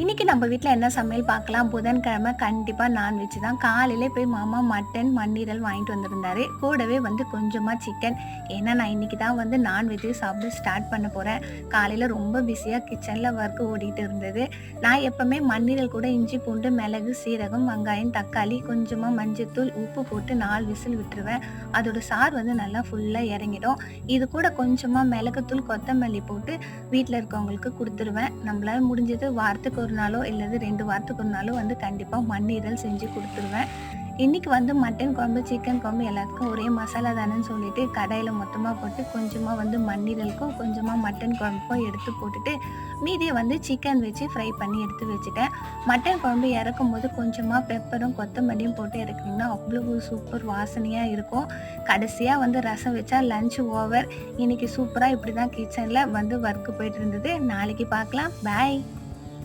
இன்னைக்கு நம்ம வீட்ல என்ன சமையல் பார்க்கலாம். புதன்கிழமை கண்டிப்பா நான்வெஜ் தான். காலையிலே போய் மாமா மட்டன், மண்ணீரல் வாங்கிட்டு வந்திருந்தாரு. கூடவே வந்து கொஞ்சமா சிக்கன். ஏன்னா நான் இன்னைக்கு தான் வந்து நான்வெஜ் சாப்பிட ஸ்டார்ட் பண்ண போறேன். காலையில ரொம்ப பிஸியா கிச்சன்ல ஒர்க் ஓடிட்டு இருந்தது. நான் எப்பவுமே மண்ணீரல் கூட இஞ்சி, பூண்டு, மிளகு, சீரகம், வெங்காயம், தக்காளி, கொஞ்சமா மஞ்சத்தூள், உப்பு போட்டு 4 விசில் விட்டுருவேன். அதோட சாறு வந்து நல்லா ஃபுல்லா இறங்கிடும். இது கூட கொஞ்சமா மிளகுத்தூள், கொத்தமல்லி போட்டு வீட்ல இருக்கவங்களுக்கு குடுத்துருவேன். நம்மளால முடிஞ்சது வாரத்துக்கு 1 நாளோ இல்லது 2 வாரத்துக்கு 1 நாளோ வந்து கண்டிப்பா மண்ணீரல் செஞ்சு குடுத்துருவேன். இன்னைக்கு வந்து மட்டன் குழம்பு, சிக்கன் குழம்பு எல்லாத்துக்கும் ஒரே மசாலா தானேன்னு சொல்லிட்டு கடாயில மொத்தமா போட்டு கொஞ்சமா வந்து மண்ணீரலுக்கும், கொஞ்சமா மட்டன் குழம்புக்கும் எடுத்து போட்டுட்டு, மீதிய வந்து சிக்கன் வச்சு ஃப்ரை பண்ணி எடுத்து வச்சுட்டேன். மட்டன் குழம்பு இறக்கும்போது கொஞ்சமா பெப்பரும், கொத்தமல்லியும் போட்டு இறக்குனீங்கன்னா அவ்வளவு சூப்பர் வாசனையா இருக்கும். கடைசியா வந்து ரசம் வச்சா லஞ்ச் ஓவர். இன்னைக்கு சூப்பரா இப்படிதான் கிச்சன்ல வந்து ஒர்க் போயிட்டு இருந்தது. நாளைக்கு பார்க்கலாம். பாய்.